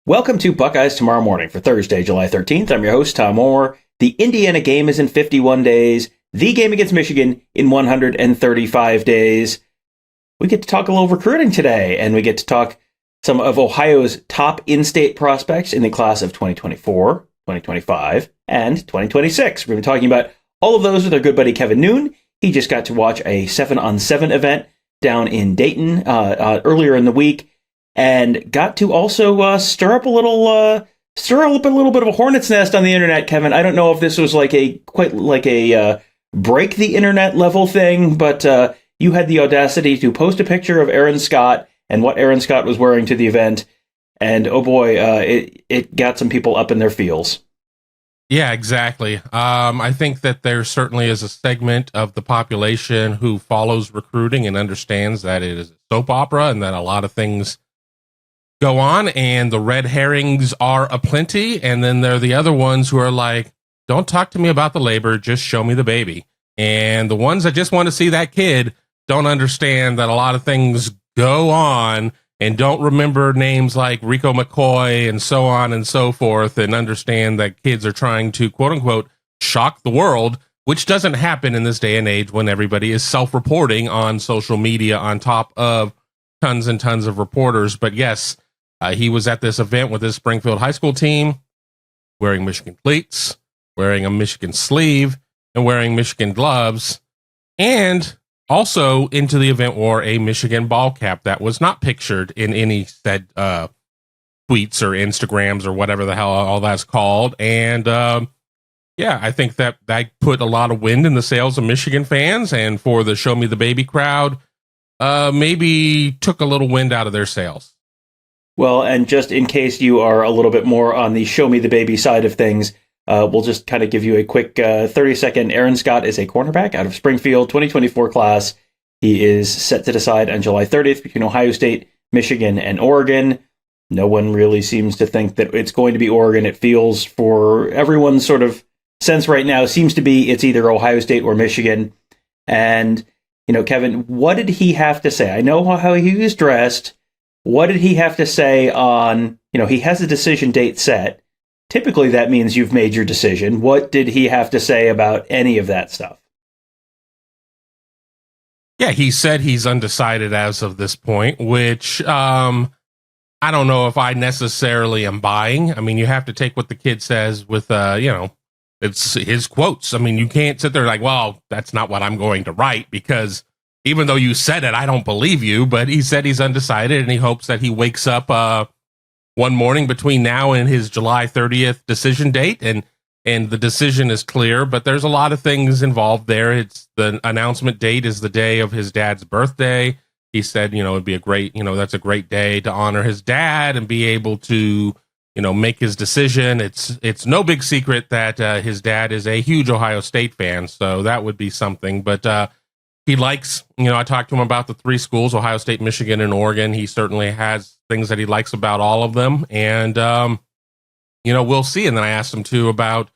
Welcome to Buckeyes Tomorrow Morning for Thursday, July 13th. I'm your host, Tom Orr. The Indiana game is in 51 days. The game against Michigan in 135 days. We get to talk a little recruiting today, and we get to talk some of Ohio's top in-state prospects in the class of 2024, 2025, and 2026. We're going to be talking about all of those with our good buddy Kevin Noon. He just got to watch a 7-on-7 event down in Dayton earlier in the week, and got to also stir up a little bit of a hornet's nest on the internet, Kevin. I don't know if this was quite like a break the internet level thing, but you had the audacity to post a picture of Aaron Scott and what Aaron Scott was wearing to the event, and oh boy, it got some people up in their feels. Yeah, exactly. I think that there certainly is a segment of the population who follows recruiting and understands that it is a soap opera and that a lot of things go on and the red herrings are aplenty. And then there are the other ones who are like, don't talk to me about the labor, just show me the baby. And the ones that just want to see that kid don't understand that a lot of things go on and don't remember names like Rico McCoy and so on and so forth, and understand that kids are trying to, quote unquote, shock the world, which doesn't happen in this day and age when everybody is self-reporting on social media on top of tons and tons of reporters. But yes, he was at this event with his Springfield High School team, wearing Michigan cleats, wearing a Michigan sleeve, and wearing Michigan gloves, and also into the event wore a Michigan ball cap that was not pictured in any said tweets or Instagrams or whatever the hell all that's called. And yeah, I think that put a lot of wind in the sails of Michigan fans, and for the Show Me the Baby crowd, maybe took a little wind out of their sails. Well, and just in case you are a little bit more on the Show Me the Baby side of things, we'll just kind of give you a quick 30-second. Aaron Scott is a cornerback out of Springfield, 2024 class. He is set to decide on July 30th between Ohio State, Michigan, and Oregon. No one really seems to think that it's going to be Oregon. It feels, for everyone's sort of sense right now, seems to be it's either Ohio State or Michigan. And, Kevin, what did he have to say? I know how he was dressed. What did he have to say on, he has a decision date set. Typically, that means you've made your decision. What did he have to say about any of that stuff? Yeah, he said he's undecided as of this point, which I don't know if I necessarily am buying. I mean, you have to take what the kid says with, it's his quotes. I mean, you can't sit there like, well, that's not what I'm going to write, because even though you said it, I don't believe you. But he said he's undecided, and he hopes that he wakes up one morning between now and his July 30th decision date, and the decision is clear. But there's a lot of things involved there. It's the announcement date is the day of his dad's birthday. He said, it'd be a great, that's a great day to honor his dad and be able to, make his decision. It's no big secret that his dad is a huge Ohio State fan, so that would be something. But he likes, I talked to him about the three schools, Ohio State, Michigan, and Oregon. He certainly has things that he likes about all of them. And, we'll see. And then I asked him too about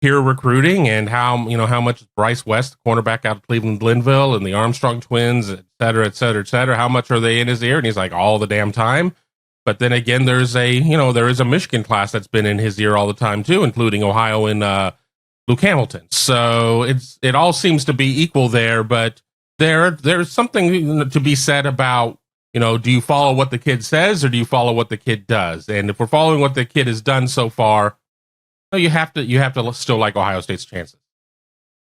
peer recruiting and how much Bryce West, cornerback out of Cleveland, Glenville, and the Armstrong twins, et cetera, et cetera, et cetera. How much are they in his ear? And he's like, all the damn time. But then again, there is a Michigan class that's been in his ear all the time too, including Ohio and Luke Hamilton. So it all seems to be equal there, but there's something to be said about, do you follow what the kid says or do you follow what the kid does? And if we're following what the kid has done so far, you have to still like Ohio State's chances.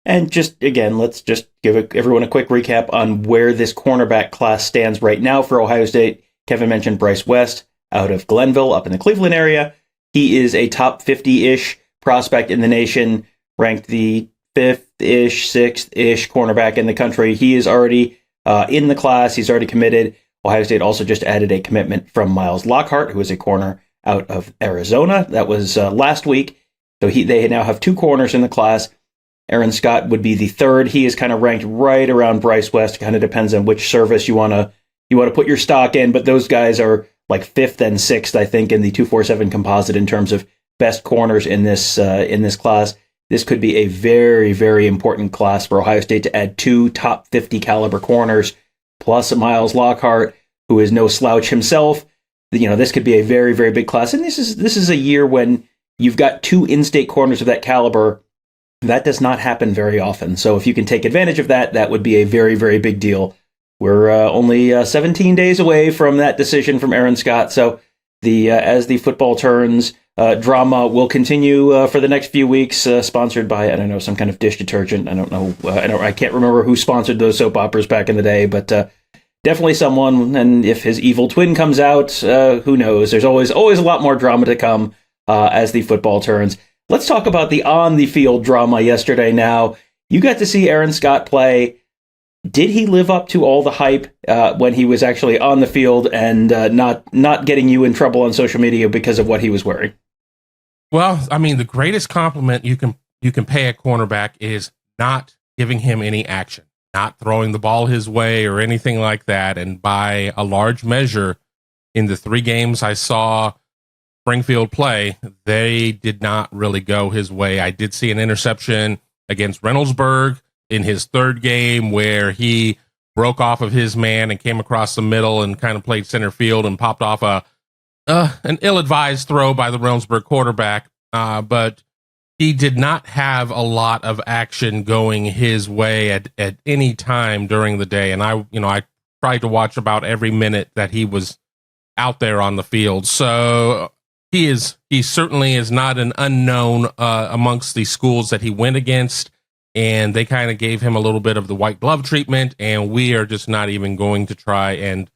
And just again, let's just give everyone a quick recap on where this cornerback class stands right now for Ohio State. Kevin mentioned Bryce West out of Glenville up in the Cleveland area. He is a top 50-ish prospect in the nation, ranked the 5th-ish, 6th-ish cornerback in the country. He is already in the class. He's already committed. Ohio State also just added a commitment from Miles Lockhart, who is a corner out of Arizona. That was last week. So they now have two corners in the class. Aaron Scott would be the third. He is kind of ranked right around Bryce West. It kind of depends on which service you want to put your stock in, but those guys are like 5th and 6th, I think, in the 247 composite in terms of best corners in this class. This could be a very, very important class for Ohio State to add two top 50 caliber corners, plus Miles Lockhart, who is no slouch himself. this could be a very, very big class. And this is a year when you've got 2 in-state corners of that caliber. That does not happen very often. So if you can take advantage of that, that would be a very, very big deal. We're only 17 days away from that decision from Aaron Scott. So as the football turns, drama will continue for the next few weeks, sponsored by, I don't know, some kind of dish detergent. I don't know. I can't remember who sponsored those soap operas back in the day, but definitely someone. And if his evil twin comes out, who knows? There's always a lot more drama to come as the football turns. Let's talk about the on-the-field drama yesterday now. You got to see Aaron Scott play. Did he live up to all the hype when he was actually on the field and not getting you in trouble on social media because of what he was wearing? Well, I mean, the greatest compliment you can pay a cornerback is not giving him any action, not throwing the ball his way or anything like that. And by a large measure, in the 3 games I saw Springfield play, they did not really go his way. I did see an interception against Reynoldsburg in his 3rd game where he broke off of his man and came across the middle and kind of played center field and popped off an ill-advised throw by the Reynoldsburg quarterback. But he did not have a lot of action going his way at any time during the day. And I tried to watch about every minute that he was out there on the field. So he certainly is not an unknown amongst the schools that he went against. And they kind of gave him a little bit of the white glove treatment, and we are just not even going to try and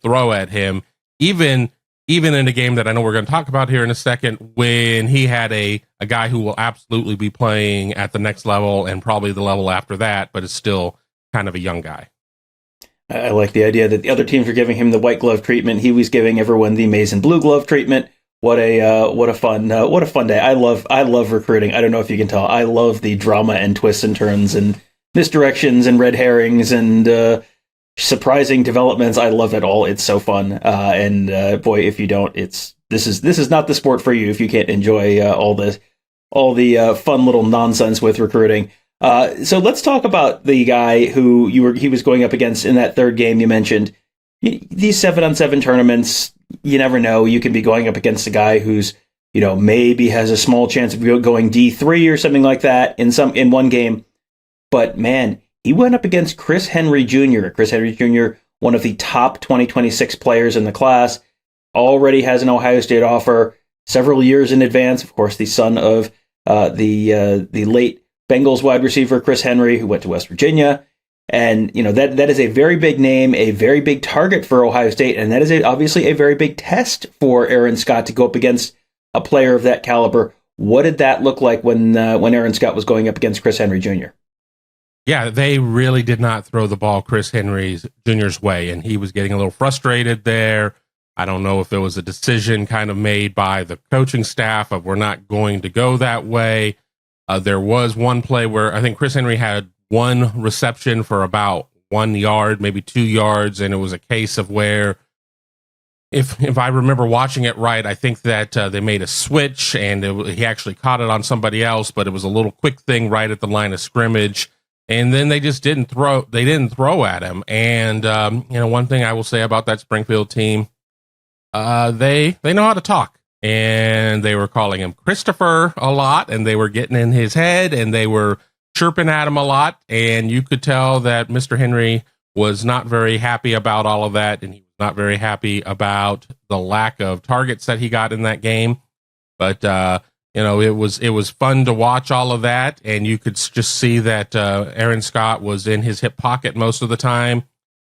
throw at him. Even in a game that I know we're going to talk about here in a second, when he had a guy who will absolutely be playing at the next level and probably the level after that, but is still kind of a young guy. I like the idea that the other teams were giving him the white glove treatment. He was giving everyone the maize and blue glove treatment. What a fun day. I love recruiting. I don't know if you can tell. I love the drama and twists and turns and misdirections and red herrings and surprising developments. I love it all. It's so fun. And boy, if you don't, this is not the sport for you if you can't enjoy all the fun little nonsense with recruiting. So let's talk about the guy who he was going up against in that 3rd game you mentioned. These 7-on-7 tournaments, you never know. You can be going up against a guy who's, maybe has a small chance of going D3 or something like that in one game. But man, he went up against Chris Henry Jr. Chris Henry Jr., one of the top 2026 players in the class, already has an Ohio State offer several years in advance. Of course, the son of the late Bengals wide receiver Chris Henry, who went to West Virginia. And, that is a very big name, a very big target for Ohio State. And that is obviously a very big test for Aaron Scott to go up against a player of that caliber. What did that look like when Aaron Scott was going up against Chris Henry Jr.? Yeah, they really did not throw the ball Chris Henry Jr.'s way. And he was getting a little frustrated there. I don't know if it was a decision kind of made by the coaching staff of we're not going to go that way. There was one play where I think Chris Henry had one reception for about 1 yard, maybe 2 yards, and it was a case of where, if I remember watching it right, I think that they made a switch and he actually caught it on somebody else, but it was a little quick thing right at the line of scrimmage, and then they just didn't throw. They didn't throw at him, and one thing I will say about that Springfield team, they know how to talk. And they were calling him Christopher a lot, and they were getting in his head, and they were chirping at him a lot, and you could tell that Mr. Henry was not very happy about all of that, and he was not very happy about the lack of targets that he got in that game. But it was fun to watch all of that, and you could just see that Aaron Scott was in his hip pocket most of the time.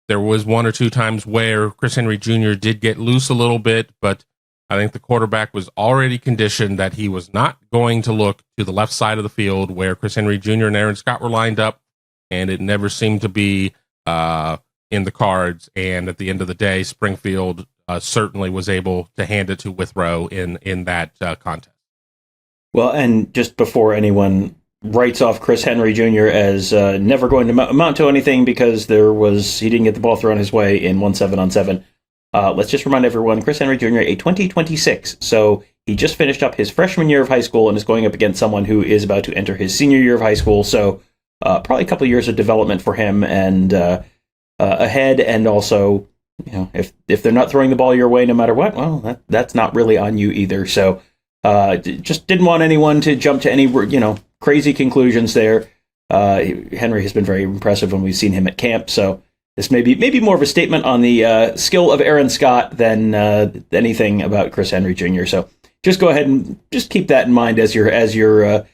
There was 1 or 2 times where Chris Henry Jr. did get loose a little bit, but I think the quarterback was already conditioned that he was not going to look to the left side of the field where Chris Henry Jr. and Aaron Scott were lined up, and it never seemed to be in the cards. And at the end of the day, Springfield certainly was able to hand it to Withrow in that contest. Well, and just before anyone writes off Chris Henry Jr. as never going to amount to anything because he didn't get the ball thrown his way in 1 7-on-7, let's just remind everyone, Chris Henry Jr., a 2026, so he just finished up his freshman year of high school and is going up against someone who is about to enter his senior year of high school, so probably a couple of years of development for him and ahead, and also if they're not throwing the ball your way no matter what, well, that's not really on you either. So just didn't want anyone to jump to any crazy conclusions there. Henry has been very impressive when we've seen him at camp, so this may be more of a statement on the skill of Aaron Scott than anything about Chris Henry Jr. So just go ahead and just keep that in mind as you're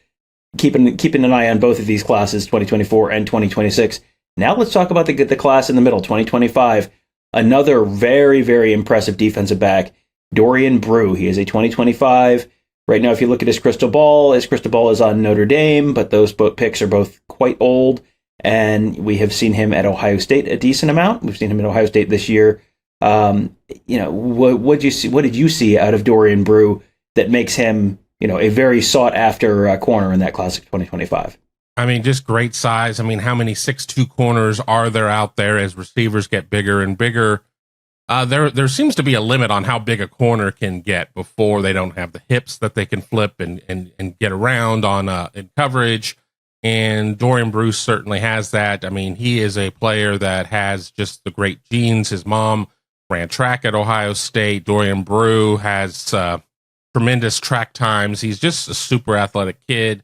keeping an eye on both of these classes, 2024 and 2026. Now let's talk about the class in the middle, 2025. Another very, very impressive defensive back, Dorian Brew. He is a 2025. Right now, if you look at his crystal ball is on Notre Dame, but those picks are both quite old. And we have seen him at Ohio State a decent amount. We've seen him at Ohio State this year. What did you see out of Dorian Brew that makes him, a very sought after corner in that class of 2025? I mean, just great size. I mean, how many 6'2" corners are there out there as receivers get bigger and bigger? There seems to be a limit on how big a corner can get before they don't have the hips that they can flip and get around on in coverage. And Dorian Brew certainly has that. I mean, he is a player that has just the great genes. His mom ran track at Ohio State. Dorian Brew has tremendous track times. He's just a super athletic kid.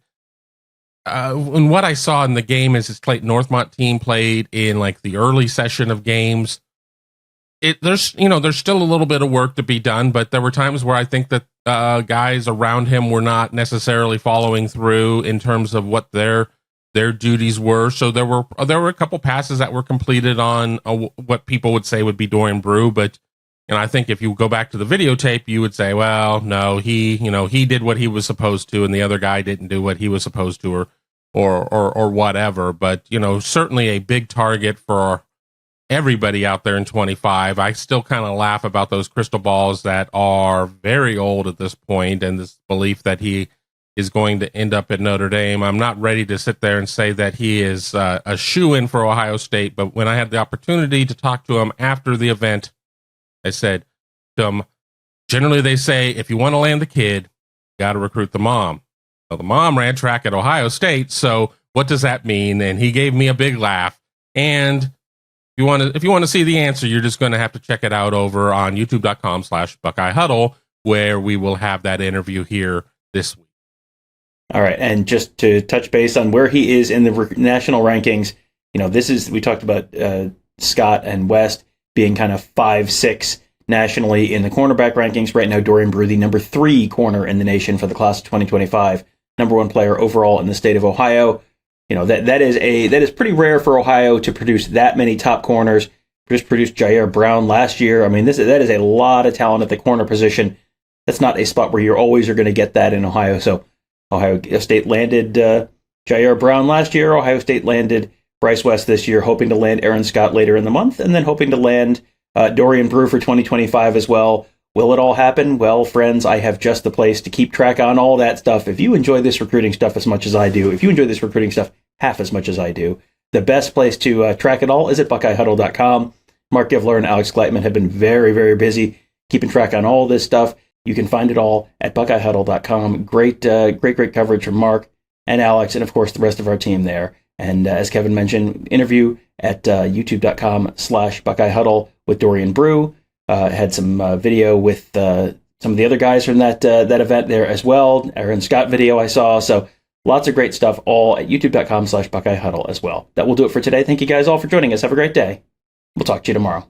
And what I saw in the game is his Clayton Northmont team played in like the early session of games. There's still a little bit of work to be done, but there were times where I think that guys around him were not necessarily following through in terms of what their duties were. So there were a couple passes that were completed on what people would say would be Dorian Brew, but I think if you go back to the videotape, you would say, well, no, he did what he was supposed to, and the other guy didn't do what he was supposed to, or whatever. But certainly a big target for everybody out there in 25. I still kind of laugh about those crystal balls that are very old at this point, and this belief that he is going to end up at Notre Dame. I'm not ready to sit there and say that he is a shoo-in for Ohio State, but when I had the opportunity to talk to him after the event, I said to him, generally they say, if you want to land the kid, you got to recruit the mom. Well, the mom ran track at Ohio State, so what does that mean? And he gave me a big laugh. And if you want to see the answer, you're just going to have to check it out over on youtube.com/Buckeye Huddle, where we will have that interview here this week. All right. And just to touch base on where he is in the national rankings, we talked about Scott and West being kind of 5-6 nationally in the cornerback rankings. Right now, Dorian Brew, the number 3 corner in the nation for the class of 2025, number 1 player overall in the state of Ohio. That is pretty rare for Ohio to produce that many top corners. Just produced Jair Brown last year. I mean, that is a lot of talent at the corner position. That's not a spot where you're always going to get that in Ohio. So Ohio State landed Jair Brown last year. Ohio State landed Bryce West this year, hoping to land Aaron Scott later in the month, and then hoping to land Dorian Brew for 2025 as well. Will it all happen? Well, friends, I have just the place to keep track on all that stuff. If you enjoy this recruiting stuff as much as I do, if you enjoy this recruiting stuff half as much as I do, the best place to track it all is at BuckeyeHuddle.com. Mark Givler and Alex Gleitman have been very, very busy keeping track on all this stuff. You can find it all at BuckeyeHuddle.com. Great coverage from Mark and Alex, and of course the rest of our team there. And as Kevin mentioned, interview at youtube.com/BuckeyeHuddle with Dorian Brew. Had some video with some of the other guys from that event there as well. Aaron Scott video I saw. So lots of great stuff, all at youtube.com/BuckeyeHuddle as well. That will do it for today. Thank you guys all for joining us. Have a great day. We'll talk to you tomorrow.